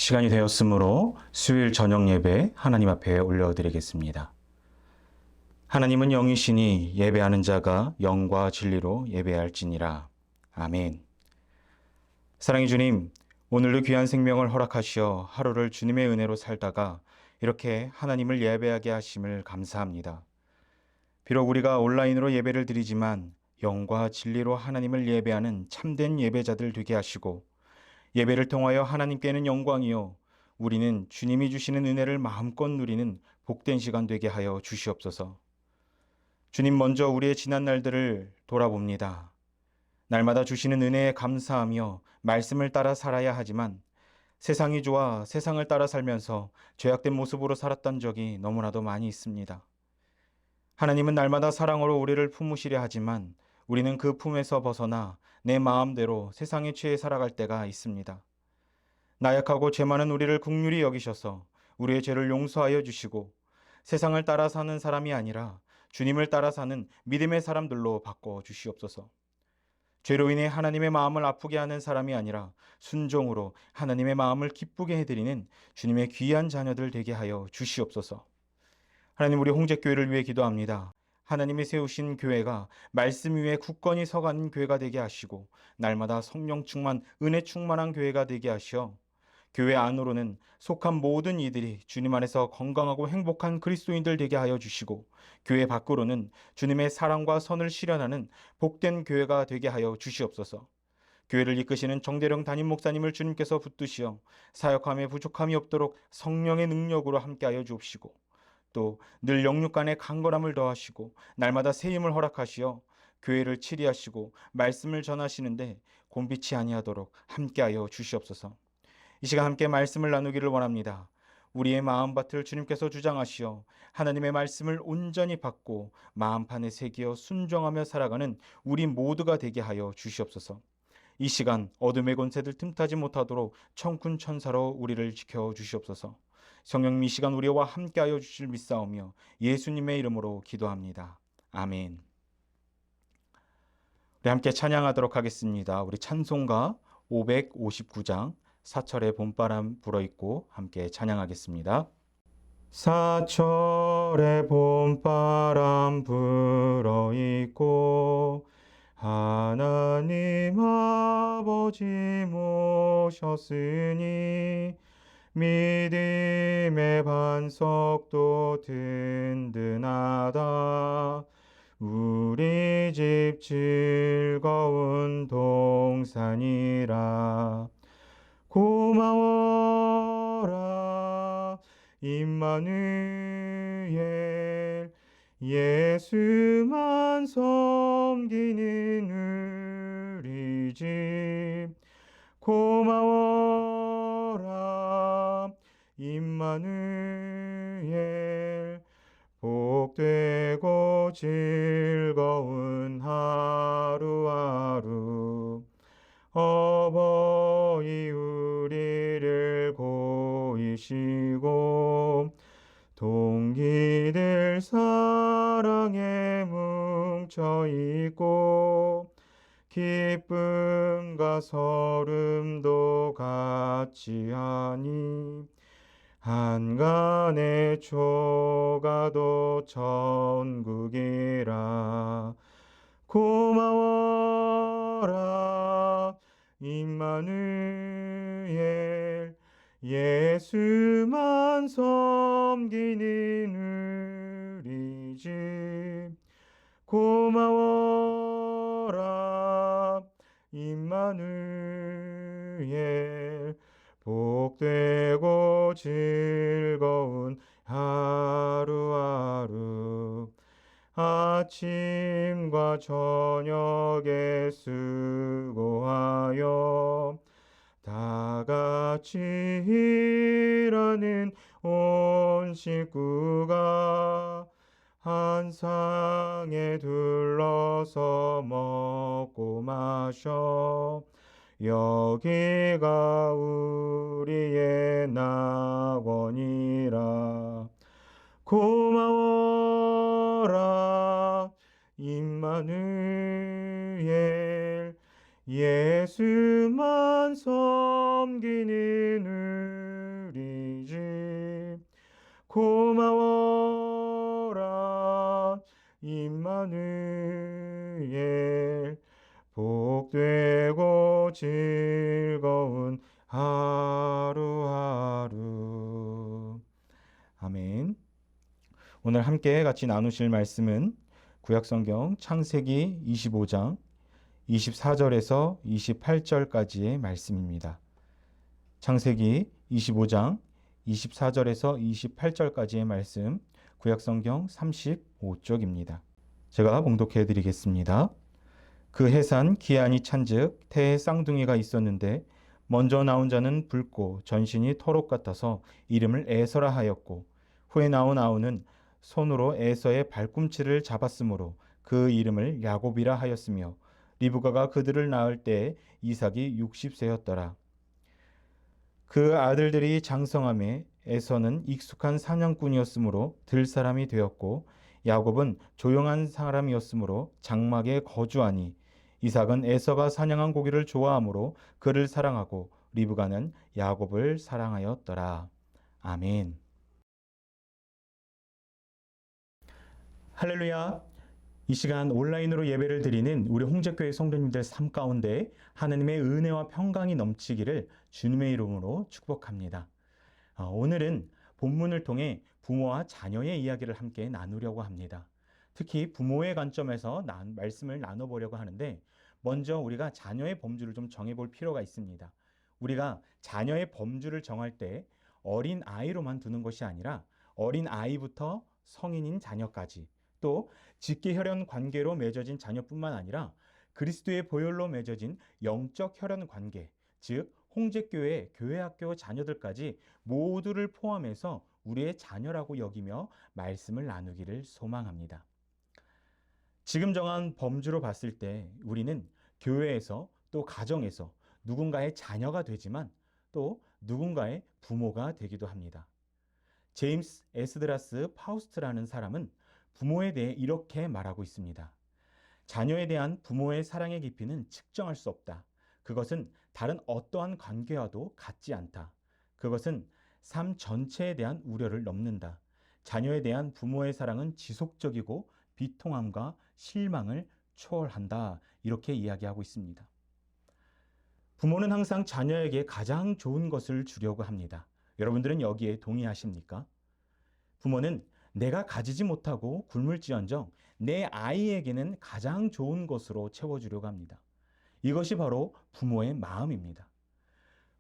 시간이 되었으므로 수요일 저녁 예배 하나님 앞에 올려드리겠습니다. 하나님은 영이시니 예배하는 자가 영과 진리로 예배할지니라. 아멘. 사랑의 주님, 오늘도 귀한 생명을 허락하시어 하루를 주님의 은혜로 살다가 이렇게 하나님을 예배하게 하심을 감사합니다. 비록 우리가 온라인으로 예배를 드리지만 영과 진리로 하나님을 예배하는 참된 예배자들 되게 하시고 예배를 통하여 하나님께는 영광이요 우리는 주님이 주시는 은혜를 마음껏 누리는 복된 시간 되게 하여 주시옵소서. 주님, 먼저 우리의 지난 날들을 돌아봅니다. 날마다 주시는 은혜에 감사하며 말씀을 따라 살아야 하지만 세상이 좋아 세상을 따라 살면서 죄악된 모습으로 살았던 적이 너무나도 많이 있습니다. 하나님은 날마다 사랑으로 우리를 품으시려 하지만 우리는 그 품에서 벗어나 내 마음대로 세상에 취해 살아갈 때가 있습니다. 나약하고 죄 많은 우리를 긍휼히 여기셔서 우리의 죄를 용서하여 주시고 세상을 따라 사는 사람이 아니라 주님을 따라 사는 믿음의 사람들로 바꿔 주시옵소서. 죄로 인해 하나님의 마음을 아프게 하는 사람이 아니라 순종으로 하나님의 마음을 기쁘게 해드리는 주님의 귀한 자녀들 되게 하여 주시옵소서. 하나님, 우리 홍제교회를 위해 기도합니다. 하나님이 세우신 교회가 말씀 위에 굳건히 서가는 교회가 되게 하시고 날마다 성령 충만, 은혜 충만한 교회가 되게 하시어 교회 안으로는 속한 모든 이들이 주님 안에서 건강하고 행복한 그리스도인들 되게 하여 주시고 교회 밖으로는 주님의 사랑과 선을 실현하는 복된 교회가 되게 하여 주시옵소서. 교회를 이끄시는 정대령 담임 목사님을 주님께서 붙드시어 사역함에 부족함이 없도록 성령의 능력으로 함께하여 주옵시고 또 늘 영육 간의 강건함을 더하시고 날마다 새 힘을 허락하시어 교회를 치리하시고 말씀을 전하시는데 곤비치 아니하도록 함께하여 주시옵소서. 이 시간 함께 말씀을 나누기를 원합니다. 우리의 마음밭을 주님께서 주장하시어 하나님의 말씀을 온전히 받고 마음판에 새기어 순종하며 살아가는 우리 모두가 되게 하여 주시옵소서. 이 시간 어둠의 권세들 틈타지 못하도록 청군 천사로 우리를 지켜 주시옵소서. 성령님, 이 시간 우리와 함께하여 주실 믿사오며 예수님의 이름으로 기도합니다. 아멘. 우리 함께 찬양하도록 하겠습니다. 우리 찬송가 559장 사철의 봄바람 불어있고 함께 찬양하겠습니다. 사철의 봄바람 불어있고 하나님 아버지 모셨으니 믿음의 반석도 든든하다. 우리 집 즐거운 동산이라. 고마워라 임마누엘, 예수만 섬기는 우리 집. 고마워라 임마누엘, 복되고 즐거운 하루하루. 어버이 우리를 고이시고 동기들 사랑에 뭉쳐있고 기쁨과 설움도 같이 하니 한간의 초가도 천국이라. 고마워라 임마누엘, 예수만 섬기는 우리 집. 고마워라 임마누엘, 복되고 즐거운 하루하루. 아침과 저녁에 수고하여 다 같이 일하는 온 식구가 한 상에 둘러서 먹고 마셔 여기가 우리의 낙원이라. 고마워라 임마누엘, 예수만 섬기는 고마워라 임마누엘 복되고 즐거운 하루하루. 아멘. 오늘 함께 같이 나누실 말씀은 구약성경 창세기 25장 24절에서 28절까지의 말씀입니다. 창세기 25장 24절에서 28절까지의 말씀, 구약성경 35쪽입니다. 제가 봉독해 드리겠습니다. 그 해산 기한이 찬즉 태에 쌍둥이가 있었는데 먼저 나온 자는 붉고 전신이 토록 같아서 이름을 에서라 하였고 후에 나온 아우는 손으로 에서의 발꿈치를 잡았으므로 그 이름을 야곱이라 하였으며 리브가가 그들을 낳을 때 이삭이 60세였더라. 그 아들들이 장성함에 에서는 익숙한 사냥꾼이었으므로 들 사람이 되었고 야곱은 조용한 사람이었으므로 장막에 거주하니 이삭은 에서가 사냥한 고기를 좋아하므로 그를 사랑하고 리브가는 야곱을 사랑하였더라. 아멘. 할렐루야. 이 시간 온라인으로 예배를 드리는 우리 홍제교회 성도님들 삶 가운데 하나님의 은혜와 평강이 넘치기를 주님의 이름으로 축복합니다. 오늘은 본문을 통해 부모와 자녀의 이야기를 함께 나누려고 합니다. 특히 부모의 관점에서 말씀을 나눠보려고 하는데 먼저 우리가 자녀의 범주를 좀 정해볼 필요가 있습니다. 우리가 자녀의 범주를 정할 때 어린 아이로만 두는 것이 아니라 어린 아이부터 성인인 자녀까지 또 직계혈연 관계로 맺어진 자녀뿐만 아니라 그리스도의 보혈로 맺어진 영적 혈연 관계, 즉 홍제교회 교회학교 자녀들까지 모두를 포함해서 우리의 자녀라고 여기며 말씀을 나누기를 소망합니다. 지금 정한 범주로 봤을 때 우리는 교회에서 또 가정에서 누군가의 자녀가 되지만 또 누군가의 부모가 되기도 합니다. 제임스 에스드라스 파우스트라는 사람은 부모에 대해 이렇게 말하고 있습니다. 자녀에 대한 부모의 사랑의 깊이는 측정할 수 없다. 그것은 다른 어떠한 관계와도 같지 않다. 그것은 삶 전체에 대한 우려를 넘는다. 자녀에 대한 부모의 사랑은 지속적이고 비통함과 실망을 초월한다. 이렇게 이야기하고 있습니다. 부모는 항상 자녀에게 가장 좋은 것을 주려고 합니다. 여러분들은 여기에 동의하십니까? 부모는 내가 가지지 못하고 굶을지언정 내 아이에게는 가장 좋은 것으로 채워주려고 합니다. 이것이 바로 부모의 마음입니다.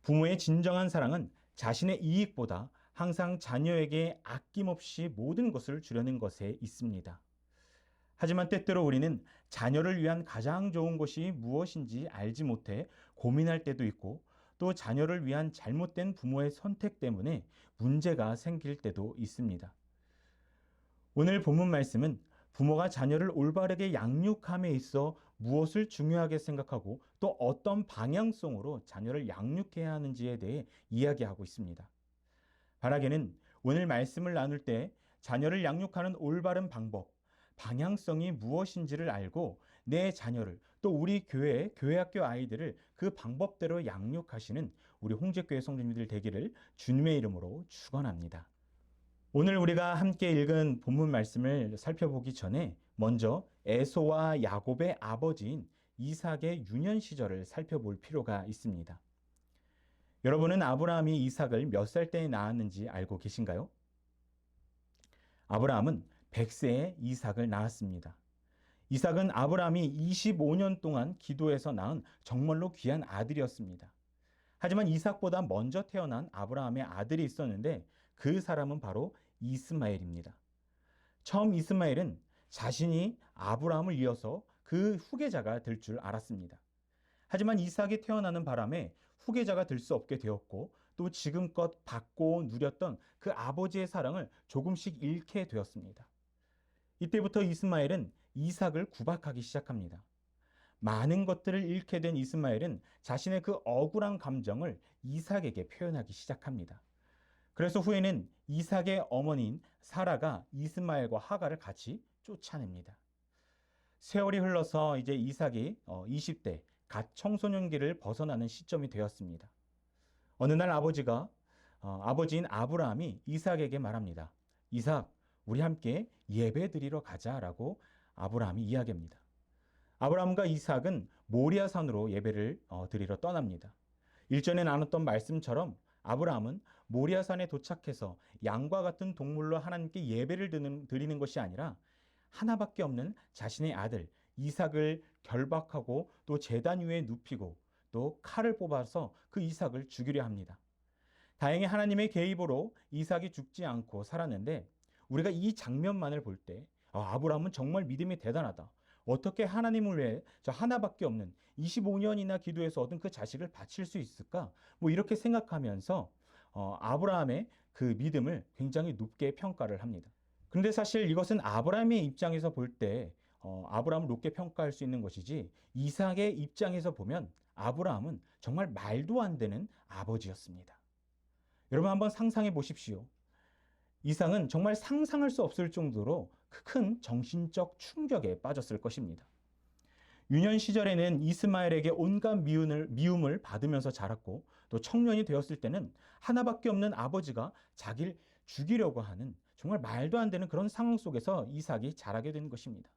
부모의 진정한 사랑은 자신의 이익보다 항상 자녀에게 아낌없이 모든 것을 주려는 것에 있습니다. 하지만 때때로 우리는 자녀를 위한 가장 좋은 것이 무엇인지 알지 못해 고민할 때도 있고 또 자녀를 위한 잘못된 부모의 선택 때문에 문제가 생길 때도 있습니다. 오늘 본문 말씀은 부모가 자녀를 올바르게 양육함에 있어 무엇을 중요하게 생각하고 또 어떤 방향성으로 자녀를 양육해야 하는지에 대해 이야기하고 있습니다. 바라게는 오늘 말씀을 나눌 때 자녀를 양육하는 올바른 방법, 방향성이 무엇인지를 알고 내 자녀를 또 우리 교회학교 아이들을 그 방법대로 양육하시는 우리 홍제교회 성도님들 되기를 주님의 이름으로 축원합니다. 오늘 우리가 함께 읽은 본문 말씀을 살펴보기 전에 먼저 에서와 야곱의 아버지인 이삭의 유년 시절을 살펴볼 필요가 있습니다. 여러분은 아브라함이 이삭을 몇 살 때에 낳았는지 알고 계신가요? 아브라함은 100세에 이삭을 낳았습니다. 이삭은 아브라함이 25년 동안 기도해서 낳은 정말로 귀한 아들이었습니다. 하지만 이삭보다 먼저 태어난 아브라함의 아들이 있었는데 그 사람은 바로 이스마엘입니다. 처음 이스마엘은 자신이 아브라함을 이어서 그 후계자가 될 줄 알았습니다. 하지만 이삭이 태어나는 바람에 후계자가 될 수 없게 되었고 또 지금껏 받고 누렸던 그 아버지의 사랑을 조금씩 잃게 되었습니다. 이때부터 이스마엘은 이삭을 구박하기 시작합니다. 많은 것들을 잃게 된 이스마엘은 자신의 그 억울한 감정을 이삭에게 표현하기 시작합니다. 그래서 후에는 이삭의 어머니인 사라가 이스마엘과 하갈을 같이 쫓아냅니다. 세월이 흘러서 이제 이삭이 20대 갓 청소년기를 벗어나는 시점이 되었습니다. 어느 날 아버지인 아브라함이 이삭에게 말합니다. 이삭, 우리 함께 예배 드리러 가자라고 아브라함이 이야기합니다. 아브라함과 이삭은 모리아산으로 예배를 드리러 떠납니다. 일전에 나눴던 말씀처럼 아브라함은 모리아산에 도착해서 양과 같은 동물로 하나님께 예배를 드리는 것이 아니라 하나밖에 없는 자신의 아들 이삭을 결박하고 또 제단 위에 눕히고 또 칼을 뽑아서 그 이삭을 죽이려 합니다. 다행히 하나님의 개입으로 이삭이 죽지 않고 살았는데 우리가 이 장면만을 볼 때 아브라함은 정말 믿음이 대단하다. 어떻게 하나님을 위해 저 하나밖에 없는 25년이나 기도해서 얻은 그 자식을 바칠 수 있을까? 이렇게 생각하면서 아브라함의 그 믿음을 굉장히 높게 평가를 합니다. 그런데 사실 이것은 아브라함의 입장에서 볼 때 아브라함을 높게 평가할 수 있는 것이지 이삭의 입장에서 보면 아브라함은 정말 말도 안 되는 아버지였습니다. 여러분 한번 상상해 보십시오. 이삭은 정말 상상할 수 없을 정도로 큰 정신적 충격에 빠졌을 것입니다. 유년 시절에는 이스마엘에게 온갖 미움을 받으면서 자랐고 또 청년이 되었을 때는 하나밖에 없는 아버지가 자기를 죽이려고 하는 정말 말도 안 되는 그런 상황 속에서 이삭이 자라게 된 것입니다.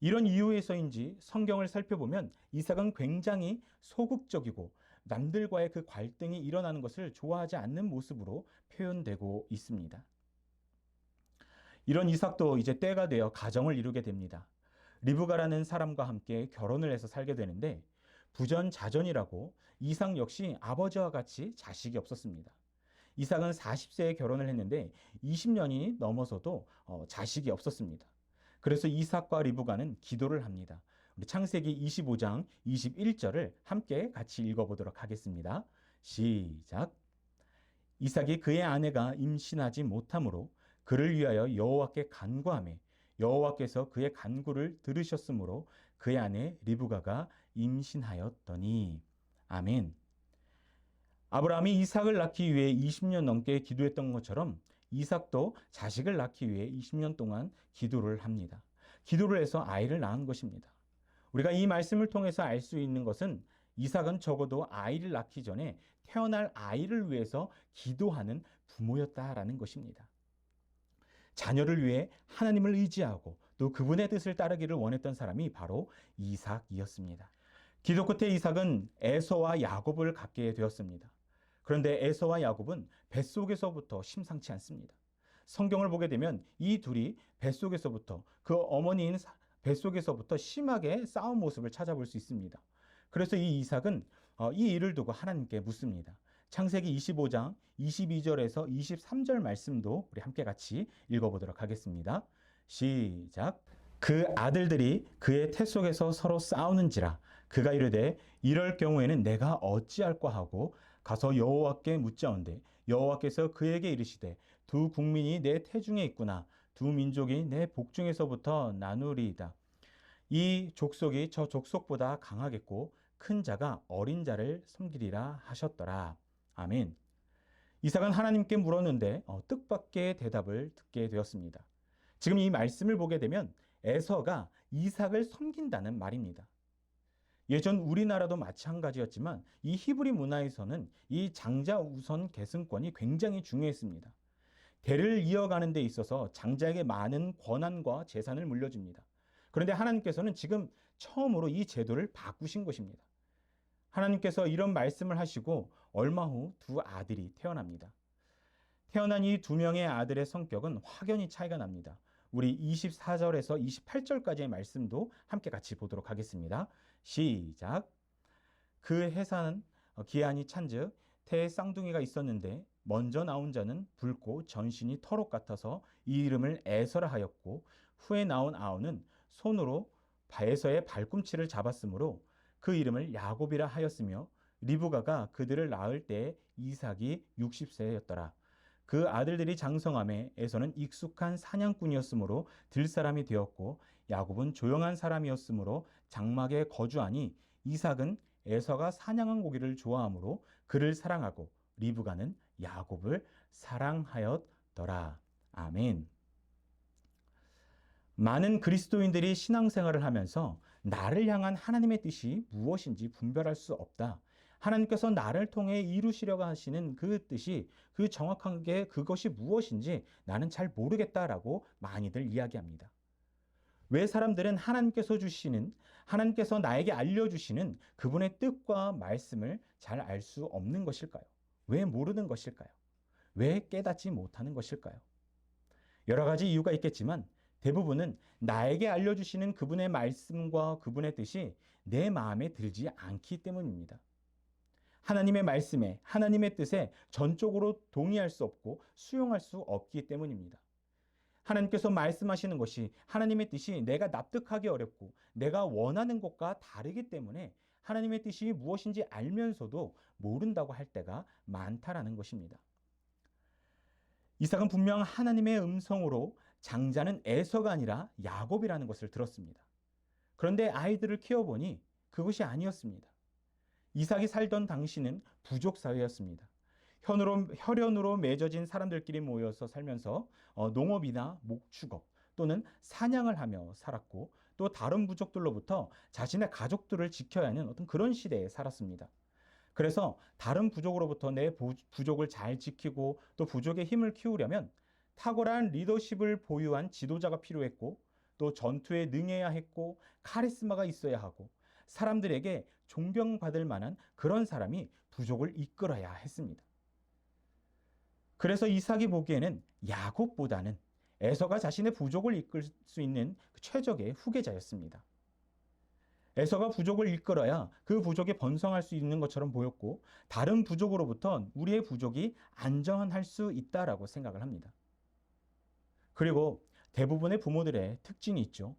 이런 이유에서인지 성경을 살펴보면 이삭은 굉장히 소극적이고 남들과의 그 갈등이 일어나는 것을 좋아하지 않는 모습으로 표현되고 있습니다. 이런 이삭도 이제 때가 되어 가정을 이루게 됩니다. 리브가라는 사람과 함께 결혼을 해서 살게 되는데 부전자전이라고 이삭 역시 아버지와 같이 자식이 없었습니다. 이삭은 40세에 결혼을 했는데 20년이 넘어서도 자식이 없었습니다. 그래서 이삭과 리브가는 기도를 합니다. 우리 창세기 25장 21절을 함께 같이 읽어보도록 하겠습니다. 시작. 이삭이 그의 아내가 임신하지 못하므로 그를 위하여 여호와께 간구하매 여호와께서 그의 간구를 들으셨으므로 그의 아내 리브가가 임신하였더니. 아멘. 아브라함이 이삭을 낳기 위해 20년 넘게 기도했던 것처럼 이삭도 자식을 낳기 위해 20년 동안 기도를 합니다. 기도를 해서 아이를 낳은 것입니다. 우리가 이 말씀을 통해서 알 수 있는 것은 이삭은 적어도 아이를 낳기 전에 태어날 아이를 위해서 기도하는 부모였다라는 것입니다. 자녀를 위해 하나님을 의지하고 또 그분의 뜻을 따르기를 원했던 사람이 바로 이삭이었습니다. 기도 끝에 이삭은 에서와 야곱을 갖게 되었습니다. 그런데 에서와 야곱은 뱃속에서부터 심상치 않습니다. 성경을 보게 되면 이 둘이 뱃속에서부터 그 어머니인 뱃속에서부터 심하게 싸운 모습을 찾아볼 수 있습니다. 그래서 이 이삭은 이 일을 두고 하나님께 묻습니다. 창세기 25장 22절에서 23절 말씀도 우리 함께 같이 읽어보도록 하겠습니다. 시작. 그 아들들이 그의 태 속에서 서로 싸우는지라 그가 이르되 이럴 경우에는 내가 어찌할까 하고 가서 여호와께 묻자온대 여호와께서 그에게 이르시되 두 국민이 내 태중에 있구나 두 민족이 내 복중에서부터 나누리이다. 이 족속이 저 족속보다 강하겠고 큰 자가 어린 자를 섬기리라 하셨더라. 아멘. 이삭은 하나님께 물었는데 뜻밖의 대답을 듣게 되었습니다. 지금 이 말씀을 보게 되면 에서가 이삭을 섬긴다는 말입니다. 예전 우리나라도 마찬가지였지만 이 히브리 문화에서는 이 장자 우선 계승권이 굉장히 중요했습니다. 대를 이어가는 데 있어서 장자에게 많은 권한과 재산을 물려줍니다. 그런데 하나님께서는 지금 처음으로 이 제도를 바꾸신 것입니다. 하나님께서 이런 말씀을 하시고 얼마 후 두 아들이 태어납니다. 태어난 이 두 명의 아들의 성격은 확연히 차이가 납니다. 우리 24절에서 28절까지의 말씀도 함께 같이 보도록 하겠습니다. 시작. 그 해산 기한이 찬즉 태에 쌍둥이가 있었는데 먼저 나온 자는 붉고 전신이 털옷 같아서 이 이름을 에서라 하였고 후에 나온 아우는 손으로 에서의 발꿈치를 잡았으므로 그 이름을 야곱이라 하였으며 리브가가 그들을 낳을 때 이삭이 60세였더라. 그 아들들이 장성함에 에서는 익숙한 사냥꾼이었으므로 들사람이 되었고 야곱은 조용한 사람이었으므로 장막에 거주하니 이삭은 에서가 사냥한 고기를 좋아하므로 그를 사랑하고 리브가는 야곱을 사랑하였더라. 아멘. 많은 그리스도인들이 신앙생활을 하면서 나를 향한 하나님의 뜻이 무엇인지 분별할 수 없다. 하나님께서 나를 통해 이루시려고 하시는 그 뜻이 그 정확하게 그것이 무엇인지 나는 잘 모르겠다라고 많이들 이야기합니다. 왜 사람들은 하나님께서 나에게 알려주시는 그분의 뜻과 말씀을 잘 알 수 없는 것일까요? 왜 모르는 것일까요? 왜 깨닫지 못하는 것일까요? 여러 가지 이유가 있겠지만 대부분은 나에게 알려주시는 그분의 말씀과 그분의 뜻이 내 마음에 들지 않기 때문입니다. 하나님의 말씀에, 하나님의 뜻에 전적으로 동의할 수 없고 수용할 수 없기 때문입니다. 하나님께서 말씀하시는 것이 하나님의 뜻이 내가 납득하기 어렵고 내가 원하는 것과 다르기 때문에 하나님의 뜻이 무엇인지 알면서도 모른다고 할 때가 많다라는 것입니다. 이삭은 분명 하나님의 음성으로 장자는 에서가 아니라 야곱이라는 것을 들었습니다. 그런데 아이들을 키워보니 그것이 아니었습니다. 이삭이 살던 당시는 부족 사회였습니다. 혈연으로 맺어진 사람들끼리 모여서 살면서 농업이나 목축업 또는 사냥을 하며 살았고 또 다른 부족들로부터 자신의 가족들을 지켜야 하는 어떤 그런 시대에 살았습니다. 그래서 다른 부족으로부터 내 부족을 잘 지키고 또 부족의 힘을 키우려면 탁월한 리더십을 보유한 지도자가 필요했고 또 전투에 능해야 했고 카리스마가 있어야 하고 사람들에게 존경받을 만한 그런 사람이 부족을 이끌어야 했습니다. 그래서 이삭이 보기에는 야곱보다는 에서가 자신의 부족을 이끌 수 있는 최적의 후계자였습니다. 에서가 부족을 이끌어야 그 부족이 번성할 수 있는 것처럼 보였고 다른 부족으로부터 우리의 부족이 안전할 수 있다라고 생각을 합니다. 그리고 대부분의 부모들의 특징이 있죠.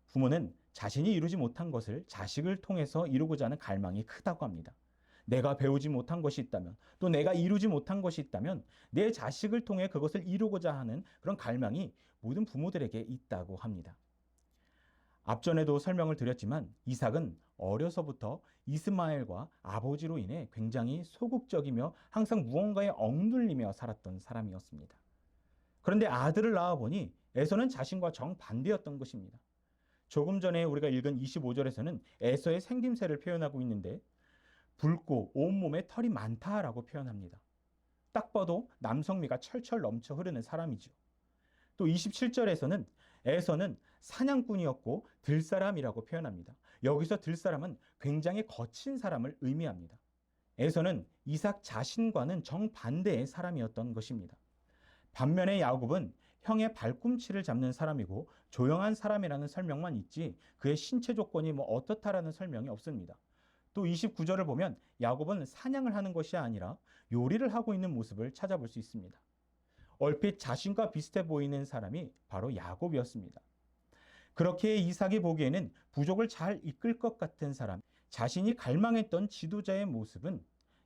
부모는 자신이 이루지 못한 것을 자식을 통해서 이루고자 하는 갈망이 크다고 합니다. 내가 배우지 못한 것이 있다면 또 내가 이루지 못한 것이 있다면 내 자식을 통해 그것을 이루고자 하는 그런 갈망이 모든 부모들에게 있다고 합니다. 앞전에도 설명을 드렸지만 이삭은 어려서부터 이스마엘과 아버지로 인해 굉장히 소극적이며 항상 무언가에 억눌리며 살았던 사람이었습니다. 그런데 아들을 낳아보니 에서는 자신과 정반대였던 것입니다. 조금 전에 우리가 읽은 25절에서는 에서의 생김새를 표현하고 있는데 붉고 온몸에 털이 많다라고 표현합니다. 딱 봐도 남성미가 철철 넘쳐 흐르는 사람이죠. 또 27절에서는 에서는 사냥꾼이었고 들사람이라고 표현합니다. 여기서 들사람은 굉장히 거친 사람을 의미합니다. 에서는 이삭 자신과는 정반대의 사람이었던 것입니다. 반면에 야곱은 형의 발꿈치를 잡는 사람이고 조용한 사람이라는 설명만 있지 그의 신체 조건이 어떻다라는 설명이 없습니다. 또 29절을 보면 야곱은 사냥을 하는 것이 아니라 요리를 하고 있는 모습을 찾아볼 수 있습니다. 얼핏 자신과 비슷해 보이는 사람이 바로 야곱이었습니다. 그렇게 이삭이 보기에는 부족을 잘 이끌 것 같은 사람, 자신이 갈망했던 지도자의 모습은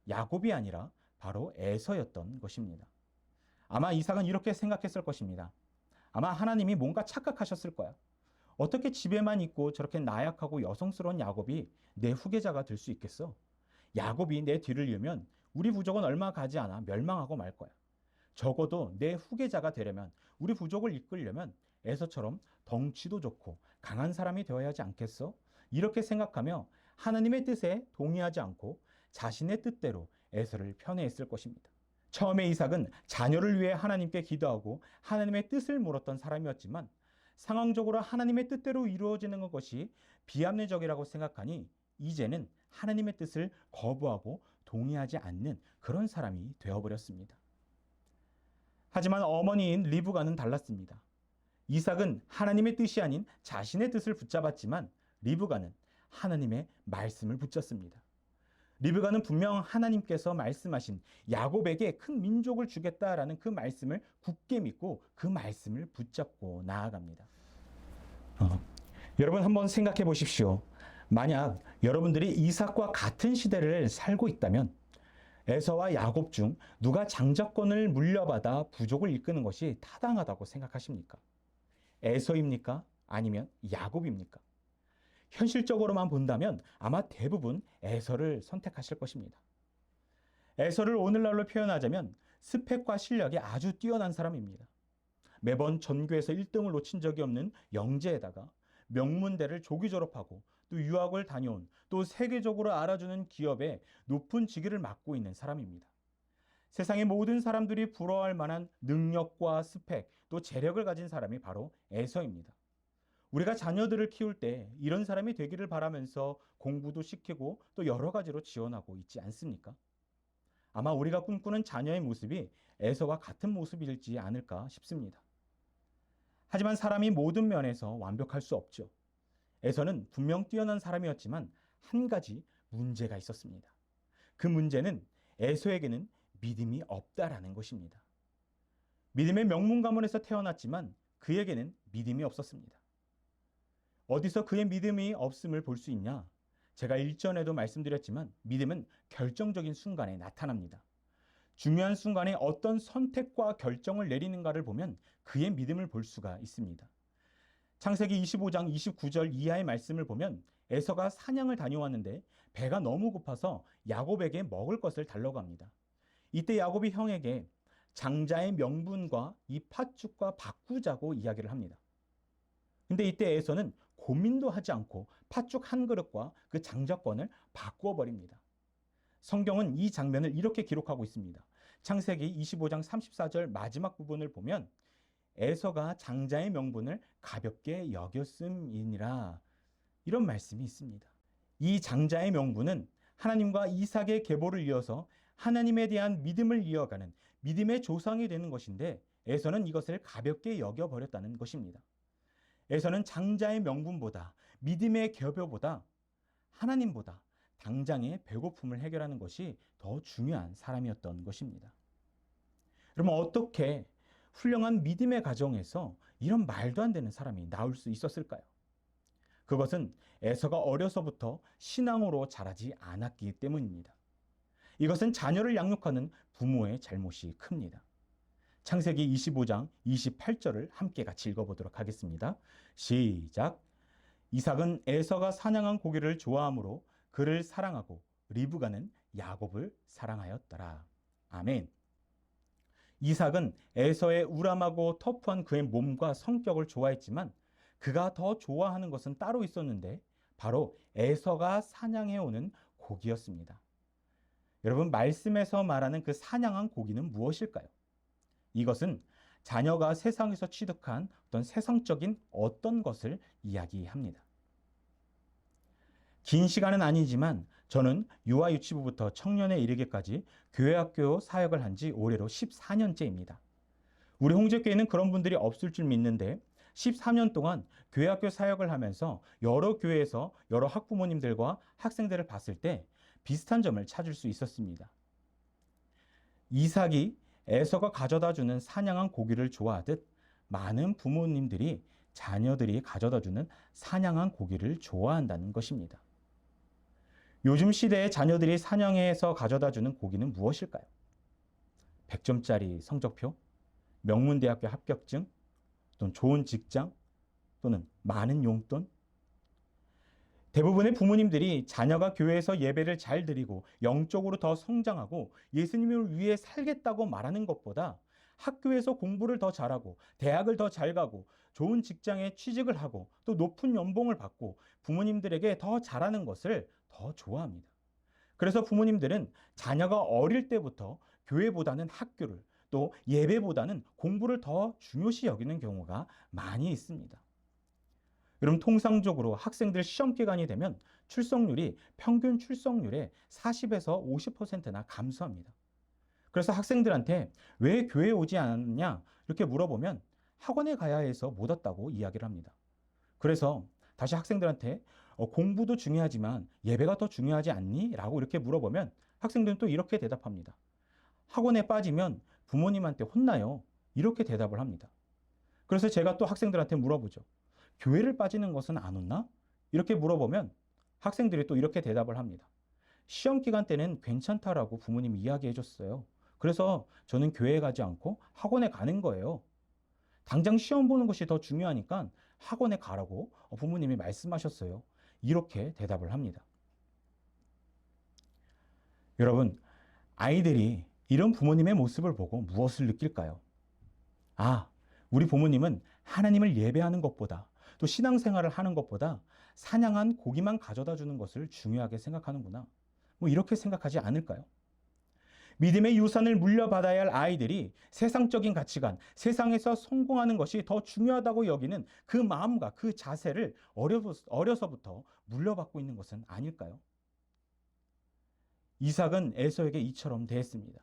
야곱이 아니라 바로 에서였던 것입니다. 아마 이삭은 이렇게 생각했을 것입니다. 아마 하나님이 뭔가 착각하셨을 거야. 어떻게 집에만 있고 저렇게 나약하고 여성스러운 야곱이 내 후계자가 될 수 있겠어? 야곱이 내 뒤를 이으면 우리 부족은 얼마 가지 않아 멸망하고 말 거야. 적어도 내 후계자가 되려면 우리 부족을 이끌려면 에서처럼 덩치도 좋고 강한 사람이 되어야 하지 않겠어? 이렇게 생각하며 하나님의 뜻에 동의하지 않고 자신의 뜻대로 에서를 편애했을 것입니다. 처음에 이삭은 자녀를 위해 하나님께 기도하고 하나님의 뜻을 물었던 사람이었지만 상황적으로 하나님의 뜻대로 이루어지는 것이 비합리적이라고 생각하니 이제는 하나님의 뜻을 거부하고 동의하지 않는 그런 사람이 되어버렸습니다. 하지만 어머니인 리브가는 달랐습니다. 이삭은 하나님의 뜻이 아닌 자신의 뜻을 붙잡았지만 리브가는 하나님의 말씀을 붙잡습니다. 리브가는 분명 하나님께서 말씀하신 야곱에게 큰 민족을 주겠다라는 그 말씀을 굳게 믿고 그 말씀을 붙잡고 나아갑니다. 여러분 한번 생각해 보십시오. 만약 여러분들이 이삭과 같은 시대를 살고 있다면 에서와 야곱 중 누가 장자권을 물려받아 부족을 이끄는 것이 타당하다고 생각하십니까? 에서입니까? 아니면 야곱입니까? 현실적으로만 본다면 아마 대부분 에서를 선택하실 것입니다. 에서를 오늘날로 표현하자면 스펙과 실력이 아주 뛰어난 사람입니다. 매번 전교에서 1등을 놓친 적이 없는 영재에다가 명문대를 조기 졸업하고 또 유학을 다녀온 또 세계적으로 알아주는 기업의 높은 직위를 맡고 있는 사람입니다. 세상의 모든 사람들이 부러워할 만한 능력과 스펙 또 재력을 가진 사람이 바로 에서입니다. 우리가 자녀들을 키울 때 이런 사람이 되기를 바라면서 공부도 시키고 또 여러 가지로 지원하고 있지 않습니까? 아마 우리가 꿈꾸는 자녀의 모습이 에서와 같은 모습일지 않을까 싶습니다. 하지만 사람이 모든 면에서 완벽할 수 없죠. 에서는 분명 뛰어난 사람이었지만 한 가지 문제가 있었습니다. 그 문제는 에서에게는 믿음이 없다라는 것입니다. 믿음의 명문 가문에서 태어났지만 그에게는 믿음이 없었습니다. 어디서 그의 믿음이 없음을 볼 수 있냐? 제가 일전에도 말씀드렸지만 믿음은 결정적인 순간에 나타납니다. 중요한 순간에 어떤 선택과 결정을 내리는가를 보면 그의 믿음을 볼 수가 있습니다. 창세기 25장 29절 이하의 말씀을 보면 에서가 사냥을 다녀왔는데 배가 너무 고파서 야곱에게 먹을 것을 달라고 합니다. 이때 야곱이 형에게 장자의 명분과 이 팥죽과 바꾸자고 이야기를 합니다. 근데 이때 에서는 고민도 하지 않고 팥죽 한 그릇과 그 장자권을 바꾸어 버립니다. 성경은 이 장면을 이렇게 기록하고 있습니다. 창세기 25장 34절 마지막 부분을 보면 에서가 장자의 명분을 가볍게 여겼음이니라 이런 말씀이 있습니다. 이 장자의 명분은 하나님과 이삭의 계보를 이어서 하나님에 대한 믿음을 이어가는 믿음의 조상이 되는 것인데 에서는 이것을 가볍게 여겨버렸다는 것입니다. 에서는 장자의 명분보다 믿음의 계보보다 하나님보다 당장의 배고픔을 해결하는 것이 더 중요한 사람이었던 것입니다. 그러면 어떻게 훌륭한 믿음의 가정에서 이런 말도 안 되는 사람이 나올 수 있었을까요? 그것은 에서가 어려서부터 신앙으로 자라지 않았기 때문입니다. 이것은 자녀를 양육하는 부모의 잘못이 큽니다. 창세기 25장 28절을 함께 같이 읽어보도록 하겠습니다. 시작. 이삭은 에서가 사냥한 고기를 좋아하므로 그를 사랑하고 리브가는 야곱을 사랑하였더라. 아멘. 이삭은 에서의 우람하고 터프한 그의 몸과 성격을 좋아했지만 그가 더 좋아하는 것은 따로 있었는데 바로 에서가 사냥해오는 고기였습니다. 여러분, 말씀에서 말하는 그 사냥한 고기는 무엇일까요? 이것은 자녀가 세상에서 취득한 어떤 세상적인 어떤 것을 이야기합니다. 긴 시간은 아니지만 저는 유아 유치부부터 청년에 이르기까지 교회학교 사역을 한 지 올해로 14년째입니다. 우리 홍제교회는 그런 분들이 없을 줄 믿는데 14년 동안 교회학교 사역을 하면서 여러 교회에서 여러 학부모님들과 학생들을 봤을 때 비슷한 점을 찾을 수 있었습니다. 이삭이 에서가 가져다 주는 사냥한 고기를 좋아하듯 많은 부모님들이 자녀들이 가져다 주는 사냥한 고기를 좋아한다는 것입니다. 요즘 시대에 자녀들이 사냥해서 가져다 주는 고기는 무엇일까요? 100점짜리 성적표, 명문대학교 합격증, 또는 좋은 직장, 또는 많은 용돈. 대부분의 부모님들이 자녀가 교회에서 예배를 잘 드리고 영적으로 더 성장하고 예수님을 위해 살겠다고 말하는 것보다 학교에서 공부를 더 잘하고 대학을 더 잘 가고 좋은 직장에 취직을 하고 또 높은 연봉을 받고 부모님들에게 더 잘하는 것을 더 좋아합니다. 그래서 부모님들은 자녀가 어릴 때부터 교회보다는 학교를 또 예배보다는 공부를 더 중요시 여기는 경우가 많이 있습니다. 여러분, 통상적으로 학생들 시험 기간이 되면 출석률이 평균 출석률의 40에서 50%나 감소합니다. 그래서 학생들한테 왜 교회에 오지 않았냐 이렇게 물어보면 학원에 가야 해서 못 왔다고 이야기를 합니다. 그래서 다시 학생들한테 공부도 중요하지만 예배가 더 중요하지 않니? 라고 이렇게 물어보면 학생들은 또 이렇게 대답합니다. 학원에 빠지면 부모님한테 혼나요. 이렇게 대답을 합니다. 그래서 제가 또 학생들한테 물어보죠. 교회를 빠지는 것은 안 혼나? 이렇게 물어보면 학생들이 또 이렇게 대답을 합니다. 시험 기간 때는 괜찮다라고 부모님이 이야기해 줬어요. 그래서 저는 교회에 가지 않고 학원에 가는 거예요. 당장 시험 보는 것이 더 중요하니까 학원에 가라고 부모님이 말씀하셨어요. 이렇게 대답을 합니다. 여러분, 아이들이 이런 부모님의 모습을 보고 무엇을 느낄까요? 아, 우리 부모님은 하나님을 예배하는 것보다 또 신앙생활을 하는 것보다 사냥한 고기만 가져다 주는 것을 중요하게 생각하는구나. 이렇게 생각하지 않을까요? 믿음의 유산을 물려받아야 할 아이들이 세상적인 가치관, 세상에서 성공하는 것이 더 중요하다고 여기는 그 마음과 그 자세를 어려서부터 물려받고 있는 것은 아닐까요? 이삭은 에서에게 이처럼 대했습니다.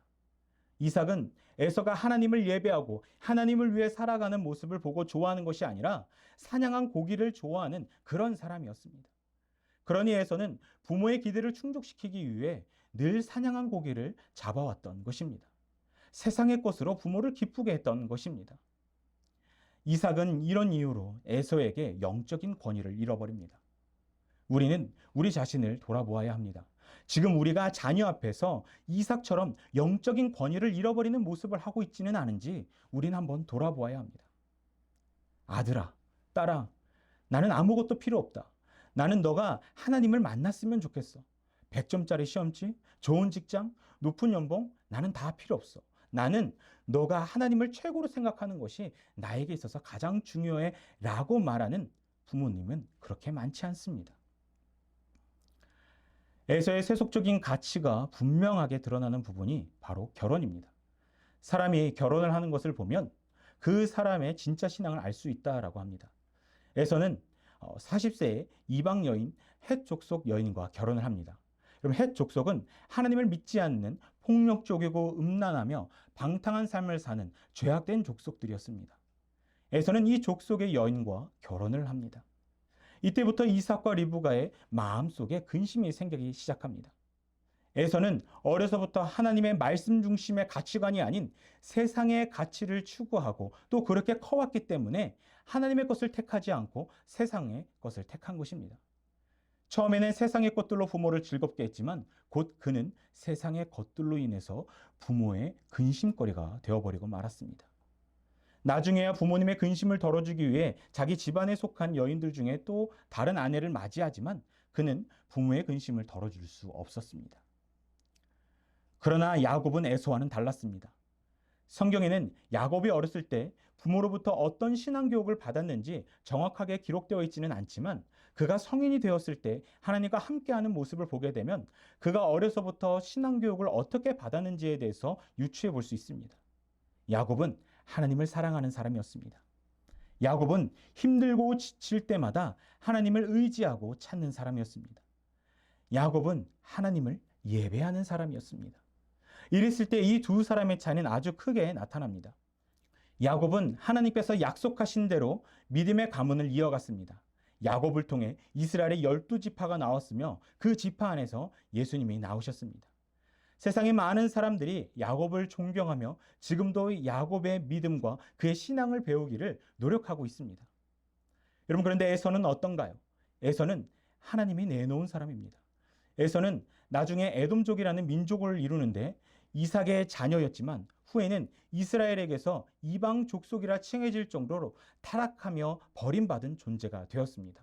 이삭은 에서가 하나님을 예배하고 하나님을 위해 살아가는 모습을 보고 좋아하는 것이 아니라 사냥한 고기를 좋아하는 그런 사람이었습니다. 그러니 에서는 부모의 기대를 충족시키기 위해 늘 사냥한 고기를 잡아왔던 것입니다. 세상의 것으로 부모를 기쁘게 했던 것입니다. 이삭은 이런 이유로 에서에게 영적인 권위를 잃어버립니다. 우리는 우리 자신을 돌아보아야 합니다. 지금 우리가 자녀 앞에서 이삭처럼 영적인 권위를 잃어버리는 모습을 하고 있지는 않은지 우리는 한번 돌아보아야 합니다. 아들아, 딸아, 나는 아무것도 필요 없다. 나는 너가 하나님을 만났으면 좋겠어. 100점짜리 시험지, 좋은 직장, 높은 연봉, 나는 다 필요 없어. 나는 너가 하나님을 최고로 생각하는 것이 나에게 있어서 가장 중요해 라고 말하는 부모님은 그렇게 많지 않습니다. 에서의 세속적인 가치가 분명하게 드러나는 부분이 바로 결혼입니다. 사람이 결혼을 하는 것을 보면 그 사람의 진짜 신앙을 알 수 있다라고 합니다. 에서는 40세에 이방 여인 헷 족속 여인과 결혼을 합니다. 그럼 헷 족속은 하나님을 믿지 않는 폭력적이고 음란하며 방탕한 삶을 사는 죄악된 족속들이었습니다. 에서는 이 족속의 여인과 결혼을 합니다. 이때부터 이삭과 리브가의 마음속에 근심이 생기기 시작합니다. 에서는 어려서부터 하나님의 말씀 중심의 가치관이 아닌 세상의 가치를 추구하고 또 그렇게 커왔기 때문에 하나님의 것을 택하지 않고 세상의 것을 택한 것입니다. 처음에는 세상의 것들로 부모를 즐겁게 했지만 곧 그는 세상의 것들로 인해서 부모의 근심거리가 되어버리고 말았습니다. 나중에야 부모님의 근심을 덜어주기 위해 자기 집안에 속한 여인들 중에 또 다른 아내를 맞이하지만 그는 부모의 근심을 덜어줄 수 없었습니다. 그러나 야곱은 에서와는 달랐습니다. 성경에는 야곱이 어렸을 때 부모로부터 어떤 신앙교육을 받았는지 정확하게 기록되어 있지는 않지만 그가 성인이 되었을 때 하나님과 함께하는 모습을 보게 되면 그가 어려서부터 신앙교육을 어떻게 받았는지에 대해서 유추해 볼 수 있습니다. 야곱은 하나님을 사랑하는 사람이었습니다. 야곱은 힘들고 지칠 때마다 하나님을 의지하고 찾는 사람이었습니다. 야곱은 하나님을 예배하는 사람이었습니다. 이랬을 때 이 두 사람의 차이는 아주 크게 나타납니다. 야곱은 하나님께서 약속하신 대로 믿음의 가문을 이어갔습니다. 야곱을 통해 이스라엘의 12지파가 나왔으며 그 지파 안에서 예수님이 나오셨습니다. 세상의 많은 사람들이 야곱을 존경하며 지금도 야곱의 믿음과 그의 신앙을 배우기를 노력하고 있습니다. 여러분, 그런데 에서는 어떤가요? 에서는 하나님이 내놓은 사람입니다. 에서는 나중에 에돔족이라는 민족을 이루는데 이삭의 자녀였지만 후에는 이스라엘에게서 이방 족속이라 칭해질 정도로 타락하며 버림받은 존재가 되었습니다.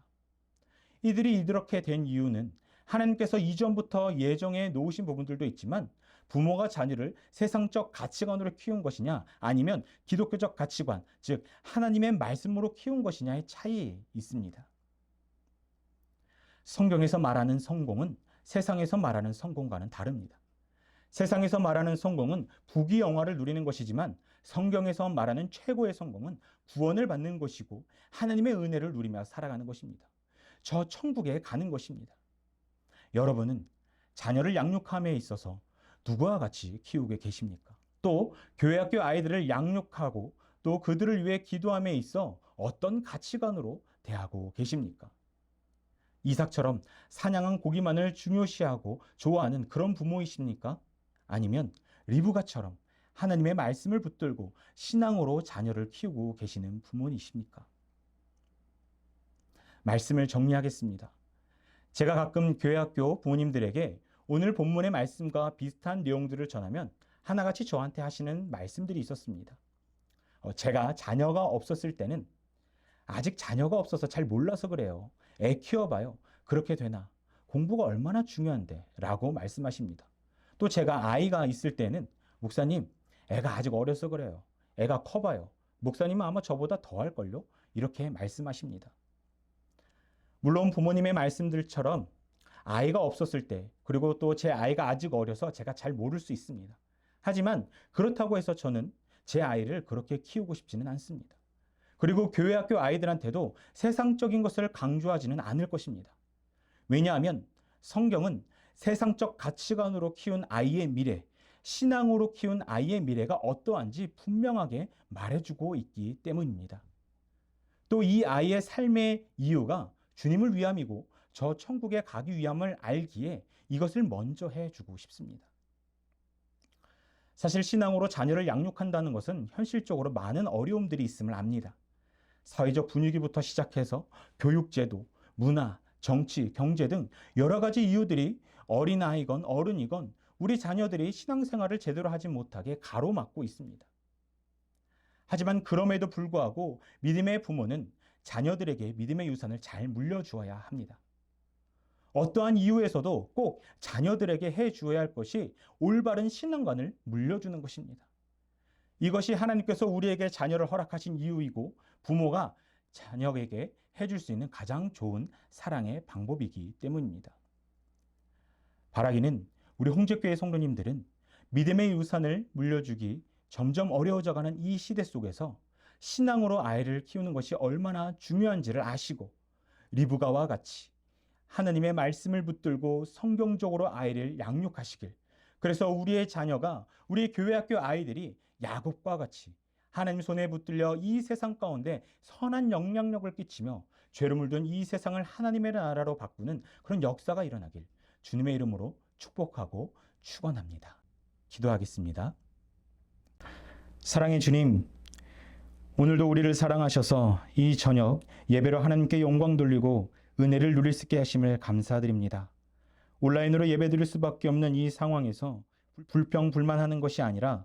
이들이 이렇게 된 이유는 하나님께서 이전부터 예정해 놓으신 부분들도 있지만 부모가 자녀를 세상적 가치관으로 키운 것이냐 아니면 기독교적 가치관, 즉 하나님의 말씀으로 키운 것이냐의 차이에 있습니다. 성경에서 말하는 성공은 세상에서 말하는 성공과는 다릅니다. 세상에서 말하는 성공은 부귀영화를 누리는 것이지만 성경에서 말하는 최고의 성공은 구원을 받는 것이고 하나님의 은혜를 누리며 살아가는 것입니다. 저 천국에 가는 것입니다. 여러분은 자녀를 양육함에 있어서 누구와 같이 키우고 계십니까? 또 교회학교 아이들을 양육하고 또 그들을 위해 기도함에 있어 어떤 가치관으로 대하고 계십니까? 이삭처럼 사냥한 고기만을 중요시하고 좋아하는 그런 부모이십니까? 아니면 리브가처럼 하나님의 말씀을 붙들고 신앙으로 자녀를 키우고 계시는 부모이십니까? 말씀을 정리하겠습니다. 제가 가끔 교회학교 부모님들에게 오늘 본문의 말씀과 비슷한 내용들을 전하면 하나같이 저한테 하시는 말씀들이 있었습니다. 제가 자녀가 없었을 때는 아직 자녀가 없어서 잘 몰라서 그래요. 애 키워봐요. 그렇게 되나? 공부가 얼마나 중요한데? 라고 말씀하십니다. 또 제가 아이가 있을 때는 목사님, 애가 아직 어려서 그래요. 애가 커봐요. 목사님은 아마 저보다 더 할걸요? 이렇게 말씀하십니다. 물론 부모님의 말씀들처럼 아이가 없었을 때, 그리고 또 제 아이가 아직 어려서 제가 잘 모를 수 있습니다. 하지만 그렇다고 해서 저는 제 아이를 그렇게 키우고 싶지는 않습니다. 그리고 교회 학교 아이들한테도 세상적인 것을 강조하지는 않을 것입니다. 왜냐하면 성경은 세상적 가치관으로 키운 아이의 미래, 신앙으로 키운 아이의 미래가 어떠한지 분명하게 말해주고 있기 때문입니다. 또 이 아이의 삶의 이유가 주님을 위함이고 저 천국에 가기 위함을 알기에 이것을 먼저 해주고 싶습니다. 사실 신앙으로 자녀를 양육한다는 것은 현실적으로 많은 어려움들이 있음을 압니다. 사회적 분위기부터 시작해서 교육제도, 문화, 정치, 경제 등 여러 가지 이유들이 어린아이건 어른이건 우리 자녀들이 신앙생활을 제대로 하지 못하게 가로막고 있습니다. 하지만 그럼에도 불구하고 믿음의 부모는 자녀들에게 믿음의 유산을 잘 물려주어야 합니다. 어떠한 이유에서도 꼭 자녀들에게 해주어야 할 것이 올바른 신앙관을 물려주는 것입니다. 이것이 하나님께서 우리에게 자녀를 허락하신 이유이고 부모가 자녀에게 해줄 수 있는 가장 좋은 사랑의 방법이기 때문입니다. 바라기는 우리 홍제교회 성도님들은 믿음의 유산을 물려주기 점점 어려워져가는 이 시대 속에서 신앙으로 아이를 키우는 것이 얼마나 중요한지를 아시고 리브가와 같이 하나님의 말씀을 붙들고 성경적으로 아이를 양육하시길, 그래서 우리의 자녀가, 우리 교회 학교 아이들이 야곱과 같이 하나님 손에 붙들려 이 세상 가운데 선한 영향력을 끼치며 죄로 물든 이 세상을 하나님의 나라로 바꾸는 그런 역사가 일어나길 주님의 이름으로 축복하고 축원합니다. 기도하겠습니다. 사랑의 주님, 오늘도 우리를 사랑하셔서 이 저녁 예배로 하나님께 영광 돌리고 은혜를 누릴 수 있게 하심을 감사드립니다. 온라인으로 예배드릴 수밖에 없는 이 상황에서 불평불만하는 것이 아니라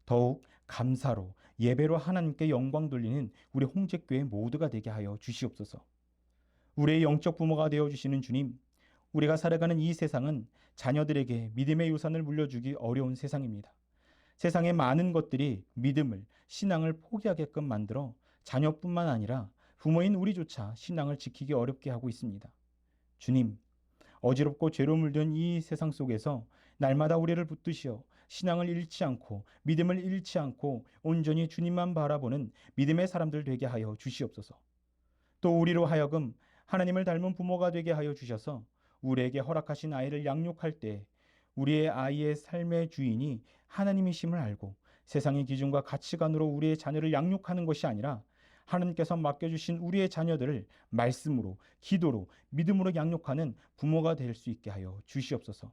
더욱 감사로 예배로 하나님께 영광 돌리는 우리 홍제교회 모두가 되게 하여 주시옵소서. 우리의 영적 부모가 되어주시는 주님, 우리가 살아가는 이 세상은 자녀들에게 믿음의 유산을 물려주기 어려운 세상입니다. 세상의 많은 것들이 믿음을, 신앙을 포기하게끔 만들어 자녀뿐만 아니라 부모인 우리조차 신앙을 지키기 어렵게 하고 있습니다. 주님, 어지럽고 죄로 물든 이 세상 속에서 날마다 우리를 붙드시어 신앙을 잃지 않고 믿음을 잃지 않고 온전히 주님만 바라보는 믿음의 사람들 되게 하여 주시옵소서. 또 우리로 하여금 하나님을 닮은 부모가 되게 하여 주셔서 우리에게 허락하신 아이를 양육할 때 우리의 아이의 삶의 주인이 하나님이심을 알고 세상의 기준과 가치관으로 우리의 자녀를 양육하는 것이 아니라 하나님께서 맡겨주신 우리의 자녀들을 말씀으로, 기도로, 믿음으로 양육하는 부모가 될 수 있게 하여 주시옵소서.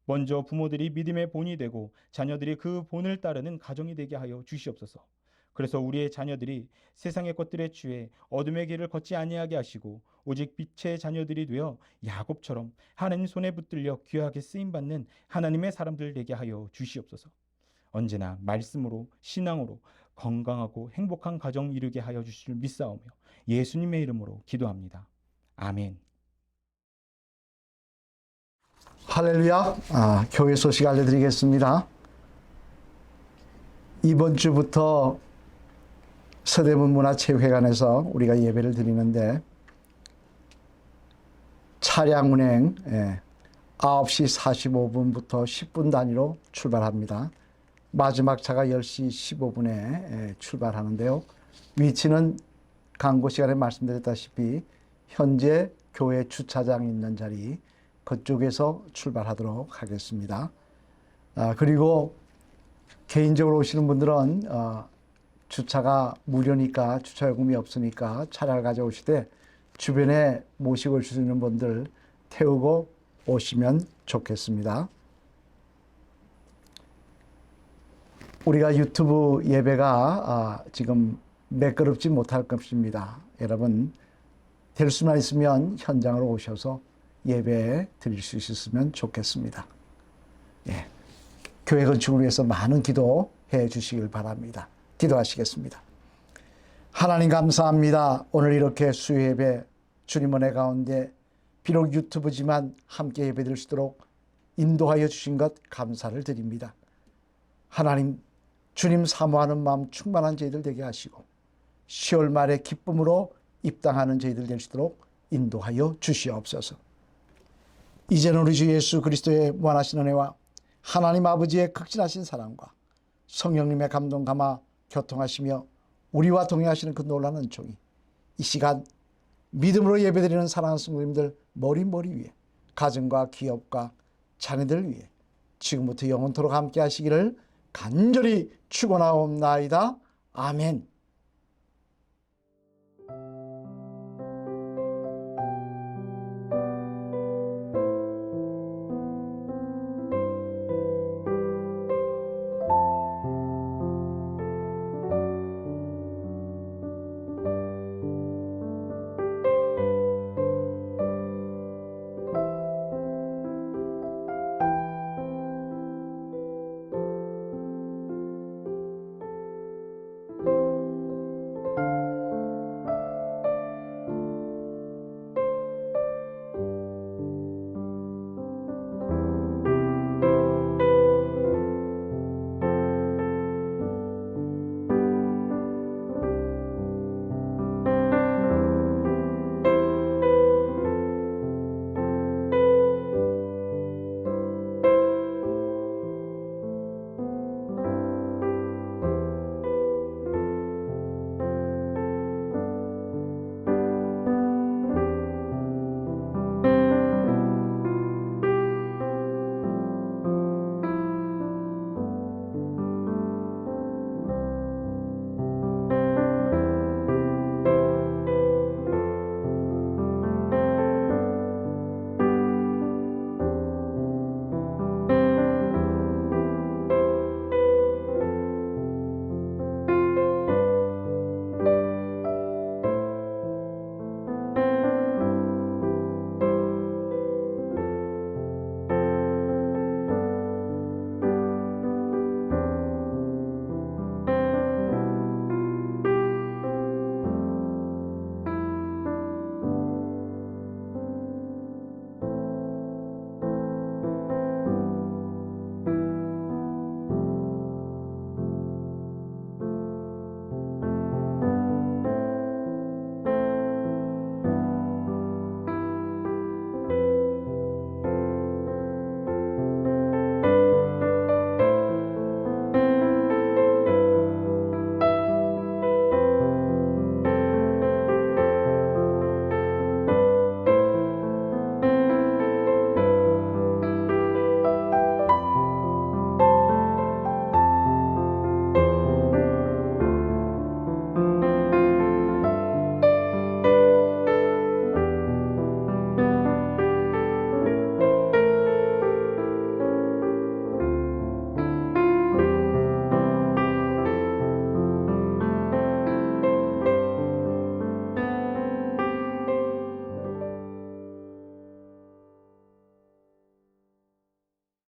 먼저 부모들이 믿음의 본이 되고 자녀들이 그 본을 따르는 가정이 되게 하여 주시옵소서. 그래서 우리의 자녀들이 세상의 것들에 취해 어둠의 길을 걷지 아니하게 하시고 오직 빛의 자녀들이 되어 야곱처럼 하나님 손에 붙들려 귀하게 쓰임받는 하나님의 사람들 되게 하여 주시옵소서. 언제나 말씀으로, 신앙으로 건강하고 행복한 가정 이루게 하여 주실 믿사오며 예수님의 이름으로 기도합니다. 아멘. 할렐루야. 교회 소식 알려드리겠습니다. 이번 주부터 서대문 문화체육회관에서 우리가 예배를 드리는데 차량 운행 9시 45분부터 10분 단위로 출발합니다. 마지막 차가 10시 15분에 출발하는데요. 위치는 광고 시간에 말씀드렸다시피 현재 교회 주차장이 있는 자리 그쪽에서 출발하도록 하겠습니다. 그리고 개인적으로 오시는 분들은 주차가 무료니까 주차요금이 없으니까 차량을 가져오시되 주변에 모시고 올 수 있는 분들 태우고 오시면 좋겠습니다. 우리가 유튜브 예배가 지금 매끄럽지 못할 것입니다. 여러분 될 수만 있으면 현장으로 오셔서 예배 드릴 수 있었으면 좋겠습니다. 예. 교회 건축을 위해서 많은 기도해 주시길 바랍니다. 기도하시겠습니다. 하나님 감사합니다. 오늘 이렇게 수요 예배 주님 은혜 가운데 비록 유튜브지만 함께 예배 드릴 수 있도록 인도하여 주신 것 감사를 드립니다. 하나님 주님 사모하는 마음 충만한 저희들 되게 하시고 10월 말에 기쁨으로 입당하는 저희들 될 수 있도록 인도하여 주시옵소서. 이제는 우리 주 예수 그리스도의 무한하신 은혜와 하나님 아버지의 극진하신 사랑과 성령님의 감동 감화 교통하시며 우리와 동행하시는 그 놀라운 은총이 이 시간 믿음으로 예배드리는 사랑하는 성도님들 머리 위에 가정과 기업과 자녀들 위해 지금부터 영원토록 함께 하시기를 간절히 축원하옵나이다. 아멘.